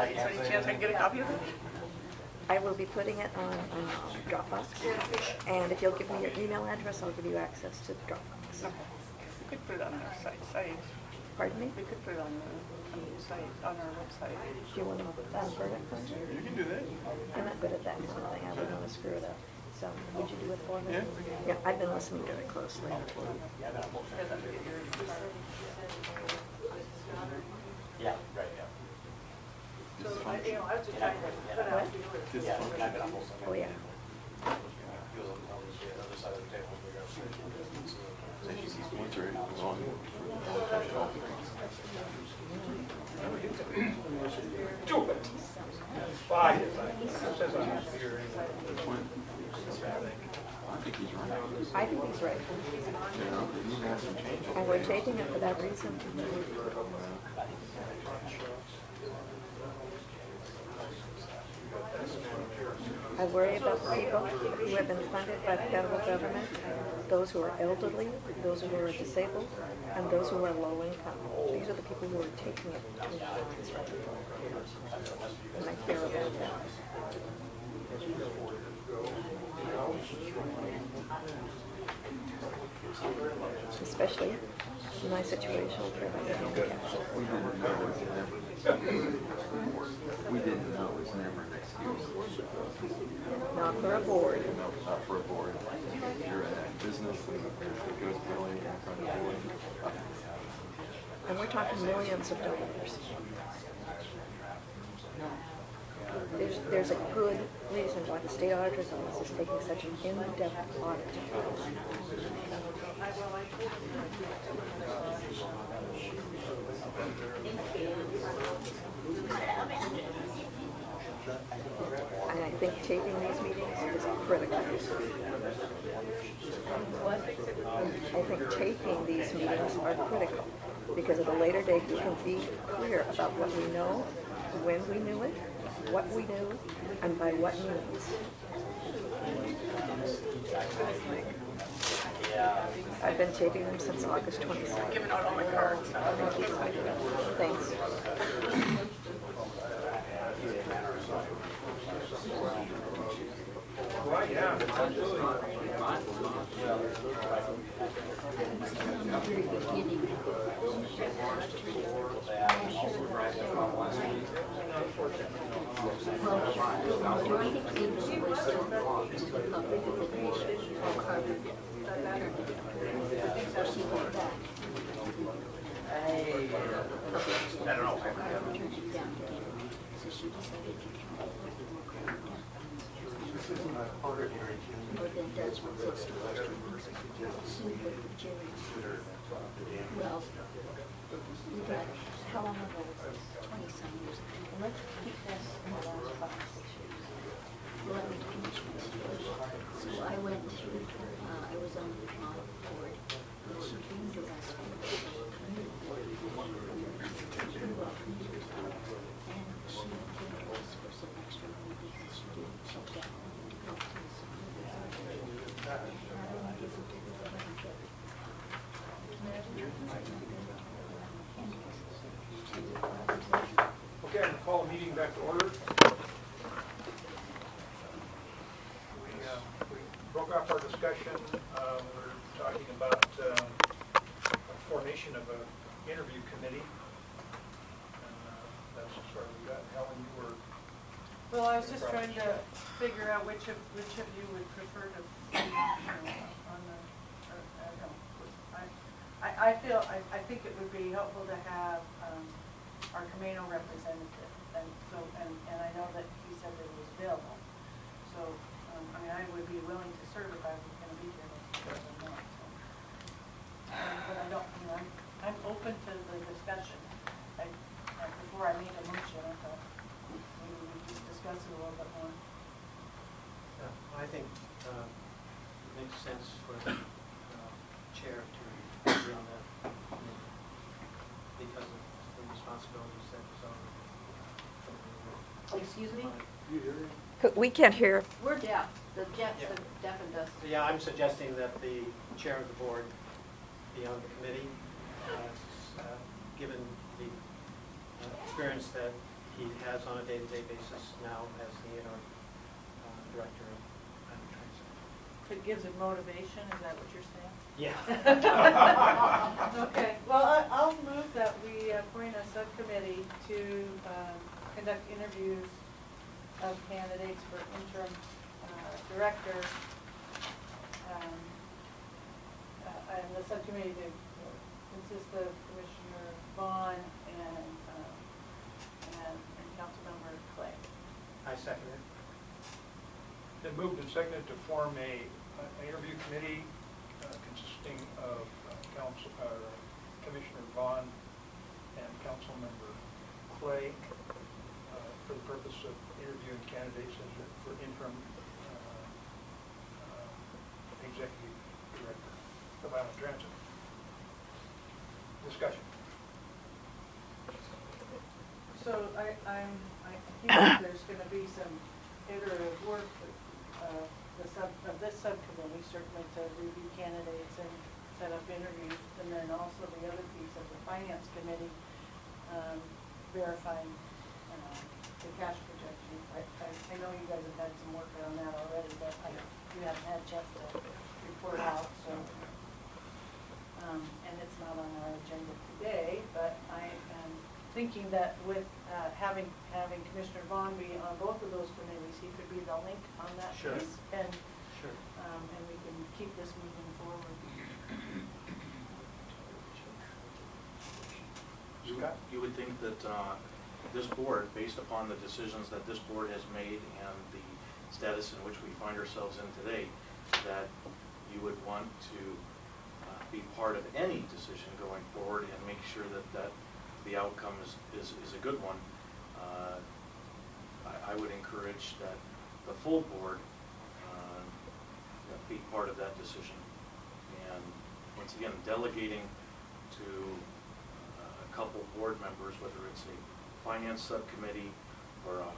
any chance I can get a copy of it? I will be putting it on Dropbox, and if you'll give me your email address, I'll give you access to Dropbox. Okay. We could put it on our site. Pardon me? We could put it on the site, on our website. Do you want to convert it first? You can do that. I'm not good at that kind of thing. I wouldn't want to screw it up. So, would you do it for me? Yeah. Yeah, I've been listening to it closely. Yeah, right, yeah. So, I was just trying to put out feelers. Yeah, and I've been on both sides. Oh, yeah. He was on the other side of the table. Once already was on. Do it. Five. Says on here. I think he's right. I think he's right. He hasn't changed. And we're taking it for that reason. I worry about the people who have been funded by the federal government, those who are elderly, those who are disabled, and those who are low income. These are the people who are taking it to the lines right now. And I care about that. Especially in my situation with We didn't know it was never an excuse. not for a board. No, not for a board. You're in a business that goes billing in front of board. And we're talking millions of dollars. There's a good reason why the state auditor's office is taking such an in-depth audit. And I think taping these meetings is critical. I think taping these meetings are critical because at a later date we can be clear about what we know, when we knew it, what we knew, and by what means. I've been taping them since August 22nd. Giving out all my cards. Thanks. Right, yeah, absolutely. I don't know. Well, how long ago was this? 20-some years. And let's keep this in the last 5 or 6 years. Let me finish my speech. So I went to, I was on the board, and she came to us from the community board. And she came to us for some extra money because she didn't check out and go to the Okay, I'll call the meeting back to order. We broke off our discussion. We're talking about formation of an interview committee. That's as far as we got. Helen, you were... Well, I was just trying to figure out which of you would prefer to be, on the, or, I don't know. I think it would be helpful to have our Camino representative, and so, and I know that he said that he was available. So, I mean, I would be willing to serve if I was going to be here next year or not. So. But I don't, you know, I'm open to the discussion. Before I made a motion, I thought maybe we could discuss it a little bit more. I think it makes sense for the chair to be on that committee because of the responsibilities that is already. Excuse me? We can't hear. We're deaf. The deaf and us. So yeah, I'm suggesting that the chair of the board be on the committee, given the experience that he has on a day-to-day basis now as the interim director of Island Transit. It gives it motivation, is that what you're saying? Yeah. Okay, well, I'll move that we appoint a subcommittee to conduct interviews of candidates for interim director. And the subcommittee to consist of Commissioner Vaughn and Councilmember Clay. I second it. Then moved and seconded to form an interview committee consisting of Commissioner Vaughn and Councilmember Clay for the purpose of interviewing candidates for interim executive director of Island Transit. Discussion. So I think there's going to be some iterative work of this subcommittee, certainly to review candidates and set up interviews, and then also the other piece of the finance committee verifying the cash projections. I know you guys have had some work on that already, but you haven't had a chance to report out, so. And it's not on our agenda today, but I am thinking that with having Commissioner Vaughn be on both of those committees, he could be the link on that Sure. piece, and Sure. and we can keep this moving forward. You would think that this board, based upon the decisions that this board has made and the status in which we find ourselves in today, that you would want to be part of any decision going forward and make sure that the outcome is a good one. I would encourage that the full board be part of that decision. And once again, delegating to a couple board members, whether it's a finance subcommittee or a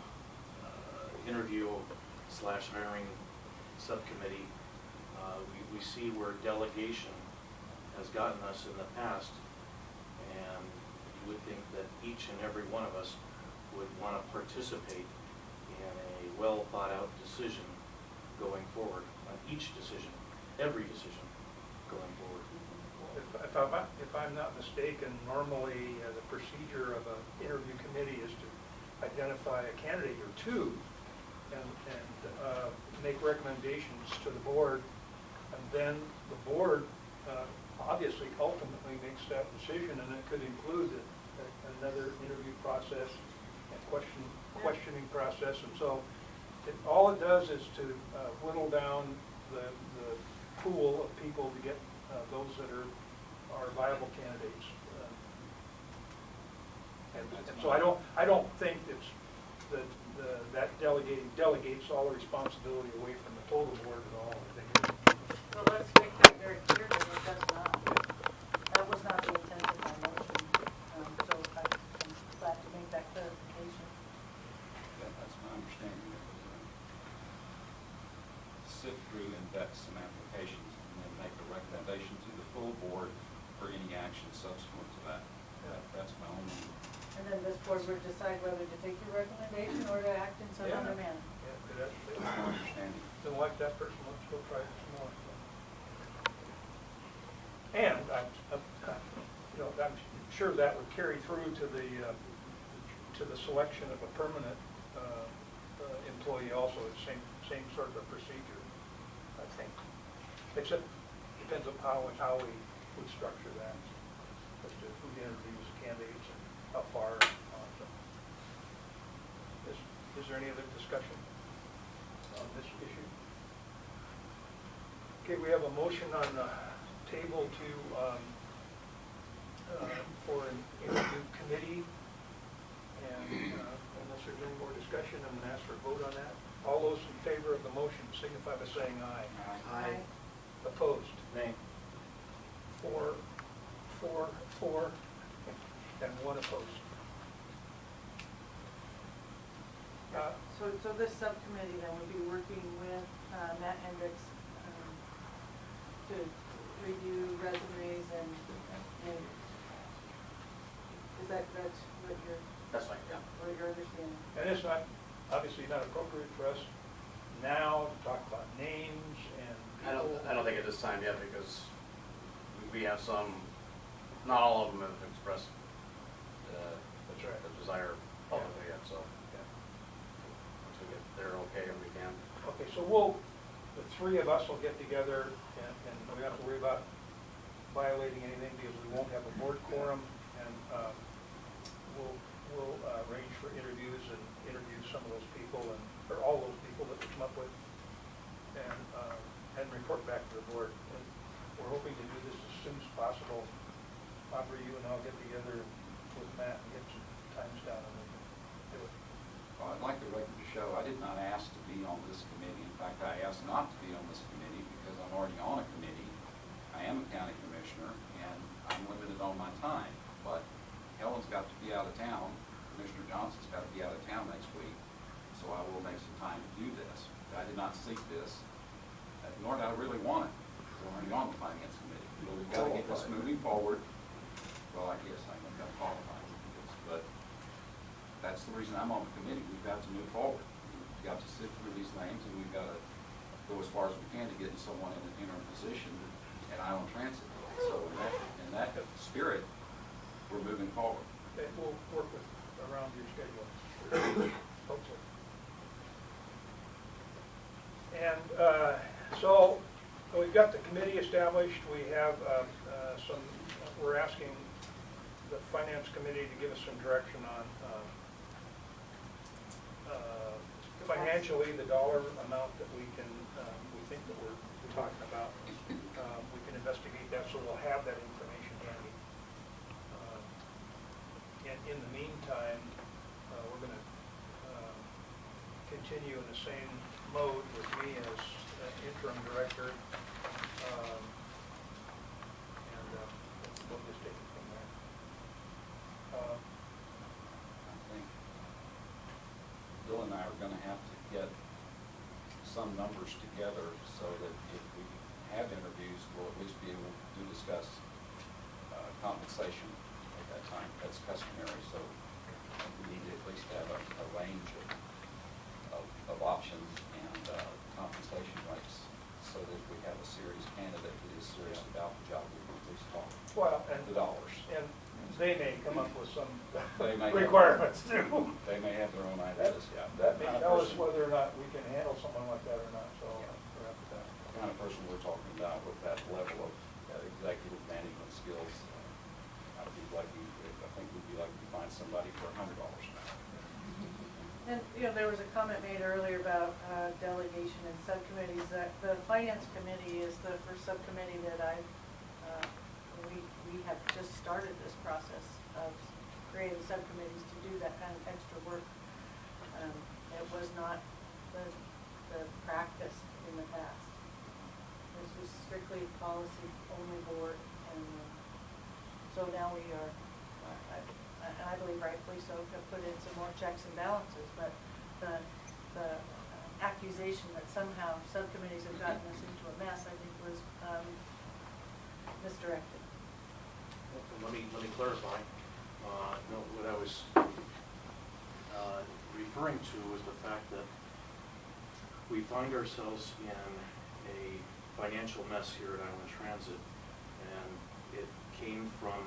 interview/hiring subcommittee, we see where delegation has gotten us in the past, and you would think that each and every one of us would want to participate in a well-thought-out decision going forward, on each decision, every decision going forward. If I'm not mistaken, normally the procedure of an interview committee is to identify a candidate or two and make recommendations to the board, and then the board obviously ultimately makes that decision, and it could include another interview process and questioning process, and so all it does is to whittle down the pool of people to get those that are viable candidates. And so I don't think it's that delegates all the responsibility away from the total board at all. I think So let's make that very clear that it does not. That was not the intent of my motion. So I'm glad to make that clarification. That's my understanding. Sit through and vet some applications and then make a recommendation to the full board for any action subsequent to that. That's my only. And then this board would decide whether to take your recommendation or to act in some other manner. that's my understanding. don't like that person, let's go try this more. And I'm sure that would carry through to the selection of a permanent employee also. It's same sort of a procedure, I think. Except depends on how we would structure that, as to who interviews candidates and how far. Is there any other discussion on this issue? Okay, we have a motion on the table for an interview committee, and unless there's any more discussion, I'm going to ask for a vote on that. All those in favor of the motion signify by saying aye. Aye. Opposed? Nay. 4, and 1 opposed. So this subcommittee then would be working with Matt Hendricks to review resumes and that's what you're, That's fine, yeah. what you're understanding? And it's not, obviously not appropriate for us now to talk about names and I people. don't think at this time yet, because we have some, not all of them have expressed That's right. the desire publicly yet, so Yeah. once we get there okay and we can. Okay, so the three of us will get together and we don't have to worry about violating anything because we won't have a board quorum, and we'll arrange for interviews and interview some of those people or all those people that we come up with, and report back to the board. And we're hoping to do this as soon as possible. Aubrey, you and I'll get together with Matt and get some times down and we can do it. Well, I'd like the record to show, I did not ask to be on this committee. In fact, I asked not to be on this committee because I'm already on a committee. I am a county commissioner, and I'm limited on my time. But Helen's got to be out of town. Commissioner Johnson's got to be out of town next week. So I will make some time to do this. I did not seek this, nor did I really want it. I'm already on the finance committee. But we've got to get this moving forward. Well, I guess I ain't got qualified for this, but that's the reason I'm on the committee. We've got to move forward. We've got to sift through these names, and we've got to go as far as we can to get someone in an interim position at Island Transit. So in that spirit, we're moving forward. Okay, we'll work around your schedule. Hopefully. And so we've got the committee established. We have we're asking the finance committee to give us some direction on financially the dollar amount that we think that we're talking about. We can investigate that, so we'll have that information handy. And in the meantime, we're going to continue in the same mode with me as interim director, and we'll just take it from there. I think Bill and I are going to have to get some numbers together so that if we have interviews, we'll at least be able to discuss compensation at that time. That's customary, so we need to at least have a range of options and compensation rates, so that if we have a serious candidate that is serious about the job, we can at least talk the dollars. And they may come up with some They may requirements too. They may have their own ideas, yeah. That may Kind of tell us person- whether or not we can handle someone like that or not, so we're up to that. the kind of person we're talking about with that level of executive management skills, I think we'd be lucky to find somebody for $100 an hour. And, there was a comment made earlier about delegation and subcommittees. That the finance committee is the first subcommittee that we have just started this process of creating subcommittees to do that kind of extra work. It was not the practice in the past. This was strictly policy-only board, and so now we are, I believe rightfully so, have put in some more checks and balances, but the accusation that somehow subcommittees have gotten us into a mess, I think, was misdirected. Let me clarify. No, what I was referring to was the fact that we find ourselves in a financial mess here at Island Transit, and it came from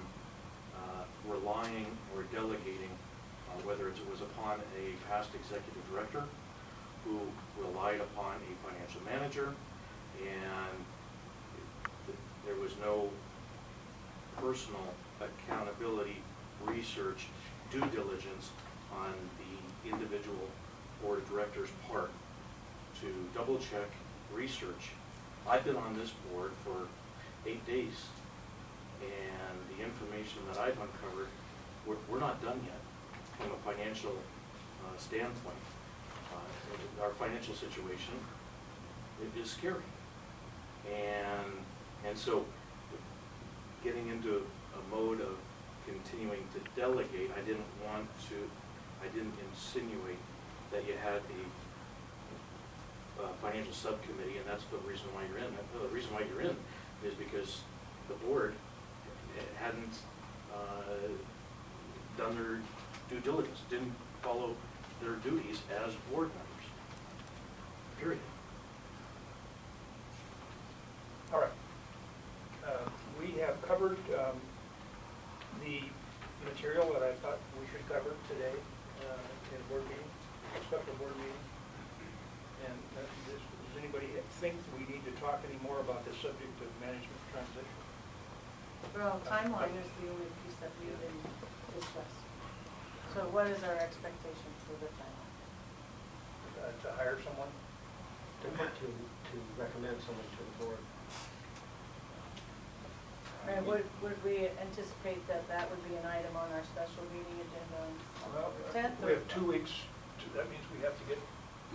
relying or delegating, whether it was upon a past executive director who relied upon a financial manager, and there was no personal accountability, research, due diligence on the individual board of directors' part to double check, research. I've been on this board for 8 days, and the information that I've uncovered, we're not done yet from a financial standpoint. Our financial situation is scary, and so getting into a mode of continuing to delegate, I didn't insinuate that you had a financial subcommittee, and that's the reason why you're in. The reason why you're in is because the board hadn't done their due diligence, didn't follow their duties as board members. Period. All right. We have covered the material that I thought we should cover today in a board meeting, a special board meeting. And does anybody think we need to talk any more about this subject of management transition? Well, timeline is the only piece that we didn't discuss. So what is our expectation for the timeline? To hire someone? To recommend someone to the board. And would we anticipate that that would be an item on our special meeting agenda on Well, the 10th? we have 2 weeks. That means we have to get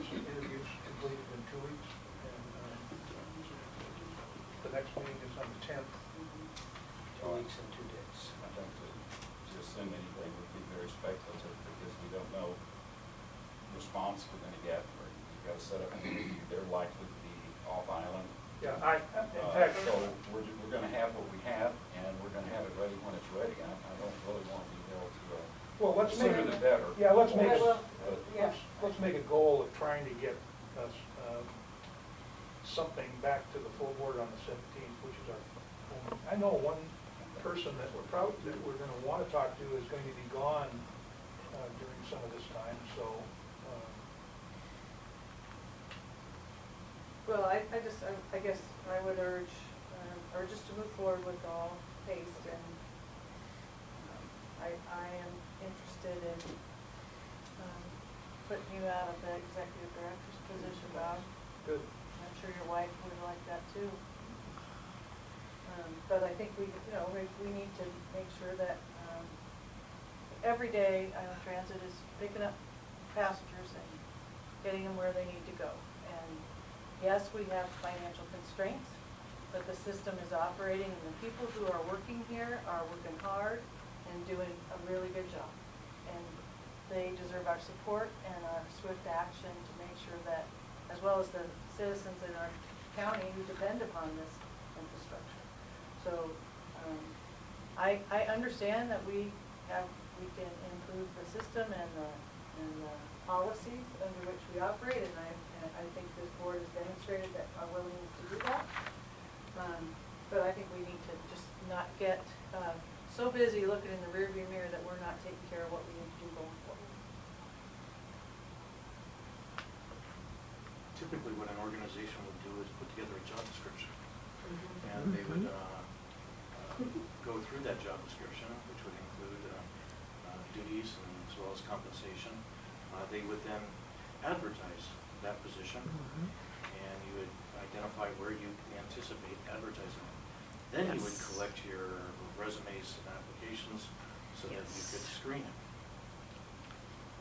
some interviews completed in 2 weeks. And the next meeting is on the 10th. 2 weeks and 2 days. I think to assume anything would be very speculative because we don't know response we're going to get. We've got to set up a meeting. They're likely to be off island. Yeah, in fact. So we're going to have what we have, and we're going to have it ready when it's ready. I don't really want to be held to Well, let's make sooner the better. Yeah, let's make Yeah. let's make a goal of trying to get us something back to the full board on the 17th, which is our. I know one person that we're going to want to talk to is going to be gone during some of this time. So. Well, I guess I would urge just to move forward with all haste, and I am interested in putting you out of the executive director's position, Bob. Good. I'm sure your wife would like that too. But I think we need to make sure that every day Island Transit is picking up passengers and getting them where they need to go. And yes, we have financial constraints, but the system is operating, and the people who are working here are working hard and doing a really good job. And they deserve our support and our swift action to make sure that, as well as the citizens in our county who depend upon this infrastructure. So I understand that we can improve the system and the policies under which we operate, and I think this board has demonstrated that our willingness to do that. But I think we need to just not get so busy looking in the rearview mirror that we're not taking care of what we need to do going forward. Typically, what an organization would do is put together a job description. And they would go through that job description, which would include duties and as well as compensation. They would then advertise that position, and you would identify where you anticipate advertising it. Then you would collect your resumes and applications so that you could screen it.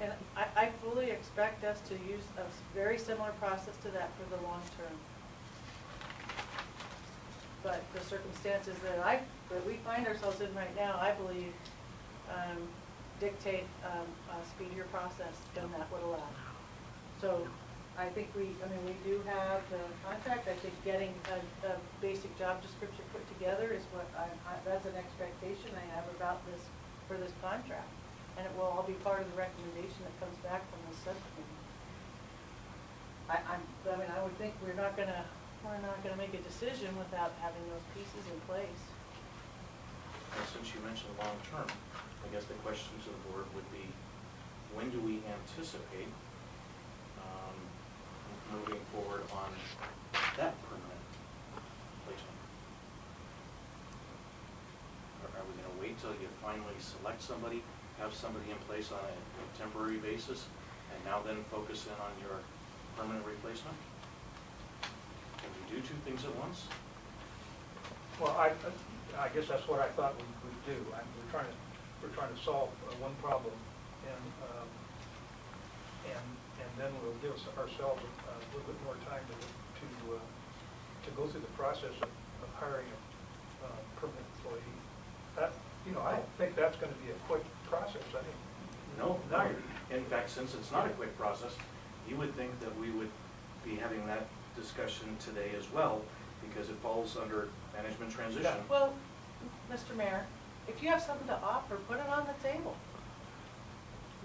And I fully expect us to use a very similar process to that for the long term. But the circumstances that we find ourselves in right now, I believe, dictate a speedier process than that would allow. So I think we do have the contract. I think getting a basic job description put together is what that's an expectation I have about this, for this contract. And it will all be part of the recommendation that comes back from the subcommittee. I would think we're not gonna make a decision without having those pieces in place. And since you mentioned long term, I guess the question to the board would be, when do we anticipate moving forward on that permanent placement? Are we going to wait till you finally select somebody, have somebody in place on a temporary basis, and now then focus in on your permanent replacement? Can we do two things at once? Well, I guess that's what I thought we'd do. We're trying to solve one problem, and then we'll give ourselves a little bit more time to go through the process of hiring a permanent employee. I don't think that's going to be a quick process. I think. No. In fact, since it's not a quick process, you would think that we would be having that discussion today as well, because it falls under management transition. Well, Mr. Mayor, if you have something to offer, put it on the table.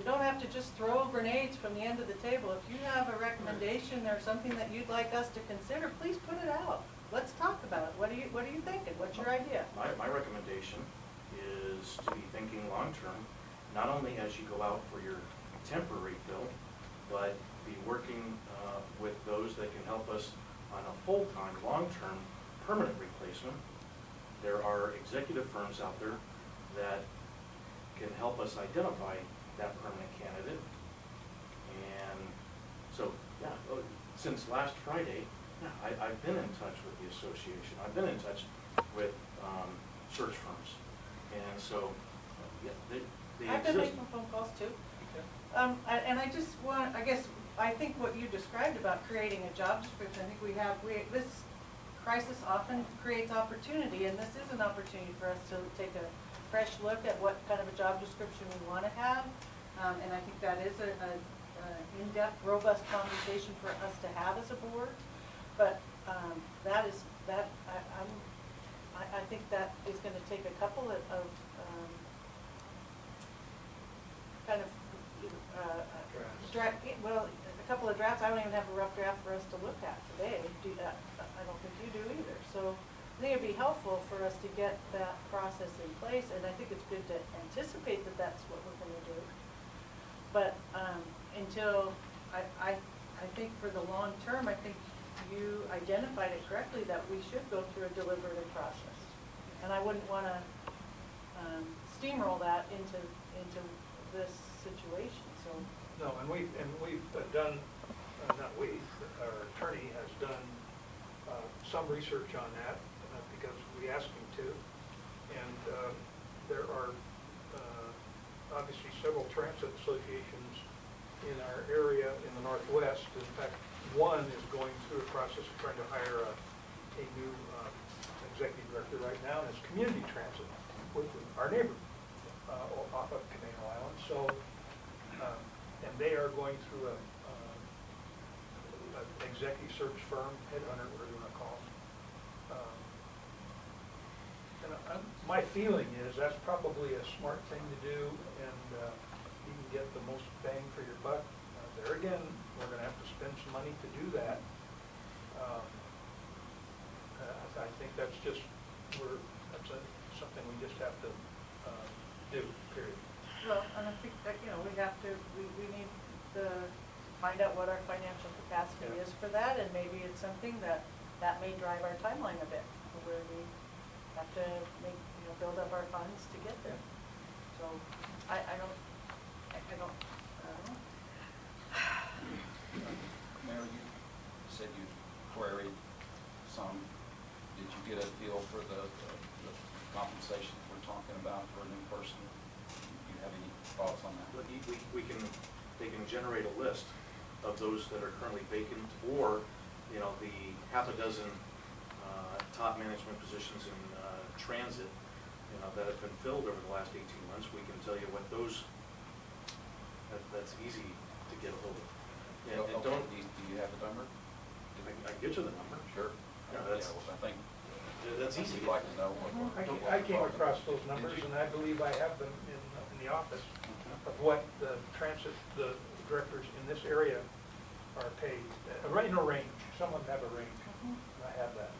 You don't have to just throw grenades from the end of the table. If you have a recommendation or something that you'd like us to consider, please put it out. Let's talk about it. What are you thinking? What's your idea? My recommendation is to be thinking long-term, not only as you go out for your temporary fill, but be working with those that can help us on a full-time, long-term, permanent replacement. There are executive firms out there that can help us identify that permanent candidate. And so, yeah, since last Friday, yeah, I've been in touch with the association. I've been in touch with search firms. And so, yeah, they I've exist. been making phone calls too. And I just want, I think what you described about creating a job description, I think this crisis often creates opportunity, and this is an opportunity for us to take a fresh look at what kind of a job description we want to have. And I think that is an in-depth, robust conversation for us to have as a board. But I think that is going to take a couple of kind of a couple of drafts. I don't even have a rough draft for us to look at today. I don't think you do either. So I think it'd be helpful for us to get that process in place, and I think it's good to anticipate that that's what we're going to do. But until I think for the long term, I think you identified it correctly that we should go through a deliberative process, and I wouldn't want to steamroll that into this situation. So No, and we've done, not we, our attorney has done some research on that because we asked him to, and there are obviously several transit associations in our area in the Northwest. In fact, one is going through a process of trying to hire a new executive director right now, and it's community transit with our neighbor off of Camino Island. So, and they are going through an executive search firm, headhunter, whatever you want to call them. My feeling is that's probably a smart thing to do, and you can get the most bang for your buck. There again, we're going to have to spend some money to do that. I think that's just something we just have to do. Period. well, and I think that we need to find out what our financial capacity is for that, and maybe it's something that may drive our timeline a bit, where we have to build up our funds to get there. So I don't know. Mayor, you said you queried some. Did you get a feel for the compensation we're talking about for a new person? Do you have any thoughts on that? They can generate a list of those that are currently vacant, or the half a dozen top management positions in transit that have been filled over the last 18 months. We can tell you what those. That's easy to get a hold of. And don't. Do you have a number? I can get you the number. Sure. Yeah, Well, I think that's easy. we'd like to know what. I came across those numbers, and I believe I have them in the office of what the directors in this area are paid. In a range. Some of them have a range. I have that.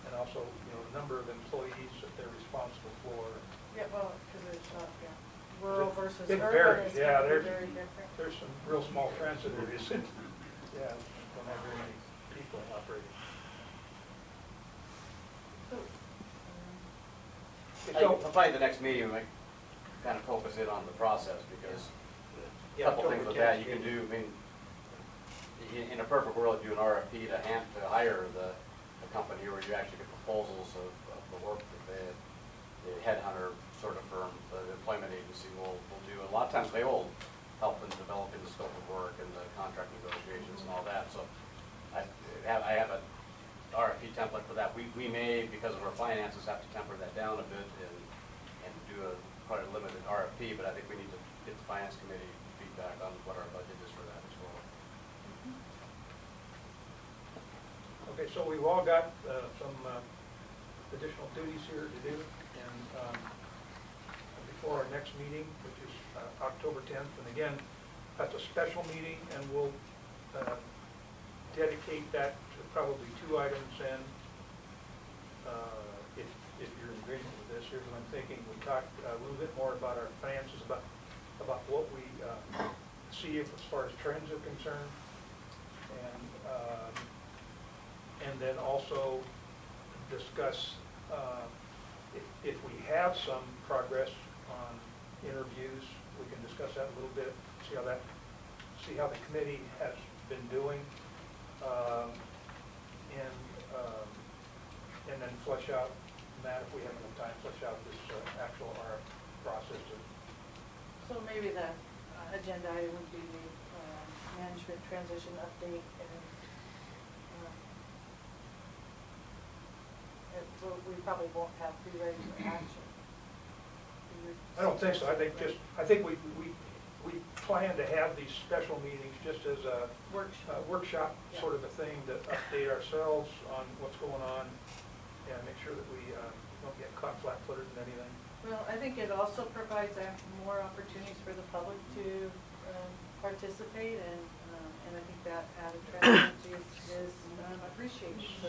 And also, the number of employees that they're responsible for. Yeah, well, because it's rural versus It urban varies. is Yeah, going to be very different. there's some real small transit areas. Yeah, don't have very many people operating. I'll probably the next meeting, we kind of focus in on the process, because a couple things with that you can do. I mean, in a perfect world, do an RFP to hire the company, where you actually get proposals of the work that the headhunter sort of firm, the employment agency will do. A lot of times they will help in developing the scope of work and the contract negotiations and all that. So I have an RFP template for that. We may, because of our finances, have to temper that down a bit and do probably a limited RFP, but I think we need to get the finance committee feedback on what our budget is for that as well. Okay, so we've all got some additional duties here to do, and for our next meeting, which is October 10th. And again, that's a special meeting, and we'll dedicate that to probably 2 items. And if you're in agreement with this, here's what I'm thinking. We talked a little bit more about our finances, about what we see as far as trends are concerned, and then also discuss if we have some progress on interviews. We can discuss that a little bit, see how the committee has been doing, and then flesh out, Matt, if we have enough time, flesh out this actual RF process. So maybe the agenda item would be the management transition update, and we probably won't have pre-ready for action. I don't think so. I think we plan to have these special meetings just as a workshop sort of a thing to update ourselves on what's going on and make sure that we don't get caught flat-footed in anything. Well, I think it also provides more opportunities for the public to participate, and I think that added transparency is appreciated. So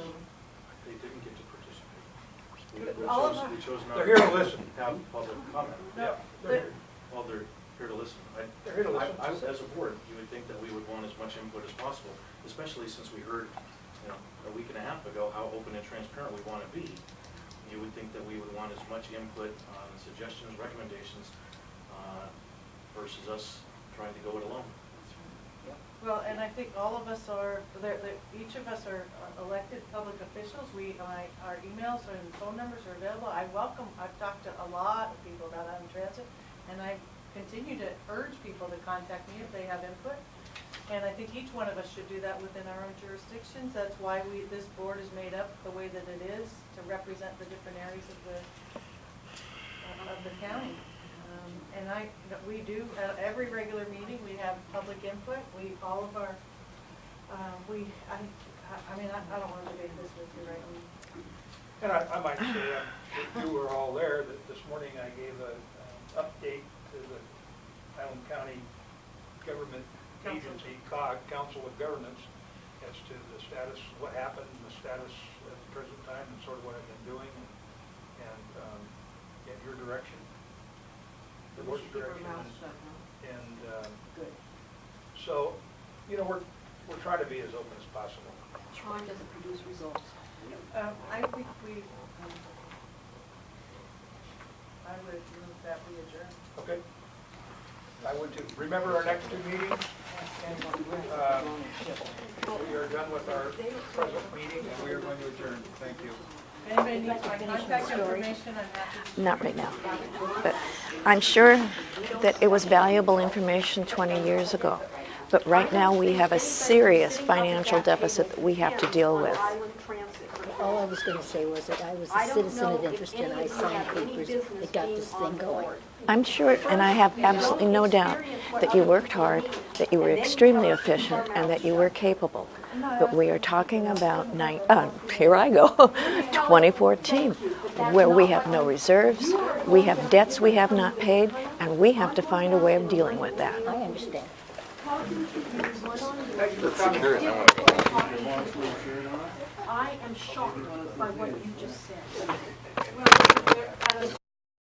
They didn't get to participate. We chose not They're here to listen. have public comment. Yeah, they're here. Well, they're here to listen. They're here to listen. As a board, you would think that we would want as much input as possible, especially since we heard, a week and a half ago how open and transparent we want to be. You would think that we would want as much input on suggestions, recommendations, versus us trying to go it alone. well, and I think all of us are, each of us are elected public officials. Our emails and phone numbers are available. I've talked to a lot of people about Island Transit, and I continue to urge people to contact me if they have input. And I think each one of us should do that within our own jurisdictions. That's why this board is made up the way that it is, to represent the different areas of the county. And we do, at every regular meeting, we have public input. All of our, I don't want to debate this with you right now. And I might say, you were all there, that this morning I gave an update to the Island County Government Agency, COG, Council of Governments, as to the status, what happened, the status at the present time, and sort of what I've been doing, and get your direction, the board's direction. And so, we're trying to be as open as possible. Charm doesn't produce results. I think I would move that we adjourn. Okay. I would too. Remember our next 2 meetings? We are done with our present meeting, and we are going to adjourn. Thank you. If anybody needs my contact information, I'm happy to. Not right now, but I'm sure that it was valuable information 20 years ago. But right now, we have a serious financial deficit that we have to deal with. All I was going to say was that I was a citizen of interest, and I signed papers that got this thing going. I'm sure, and I have absolutely no doubt, that you worked hard, that you were extremely efficient, and that you were capable. But we are talking about, here I go, 2014, where we have no reserves, we have debts we have not paid, and we have to find a way of dealing with that. I understand. I am shocked by what you just said.